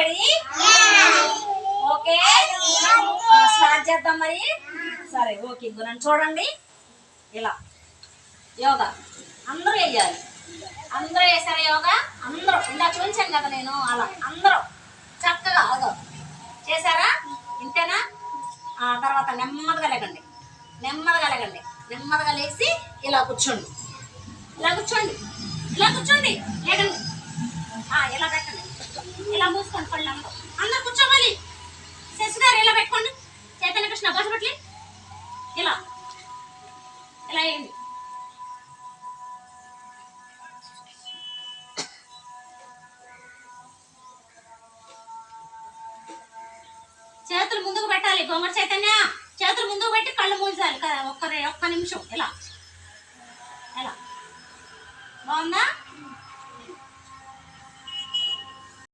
Ready? Okay, start చేద్దాం మరి. సరే ఓకే, నన్ను చూడండి. ఇలా యోగా అందరూ వేయాలి. అందరూ వేసారా యోగా? అందరూ ఇలా చూపించాను కదా నేను, అలా అందరూ చక్కగా అదో చేశారా? ఇంతేనా? తర్వాత నెమ్మదిగా లేకండి, నెమ్మదిగా లేకండి, నెమ్మదిగా లేచి ఇలా కూర్చోండి, ఇలా కూర్చోండి, ఇలా కూర్చోండి, లేకండి, ఇలా పెట్టండి, ఇలా మూసుకోండి పళ్ళు. అందరూ అందరూ కూర్చోవాలి. శశి గారు ఇలా పెట్టుకోండి, చైతన్య కృష్ణ బసపట్లి ఇలా ఇలా వేయండి. చేతులు ముందుకు పెట్టాలి. గోంగూర చైతన్య చేతులు ముందుకు పెట్టి కళ్ళు మూసాలి. ఒక్క నిమిషం ఇలా ఇలా బాగుందా?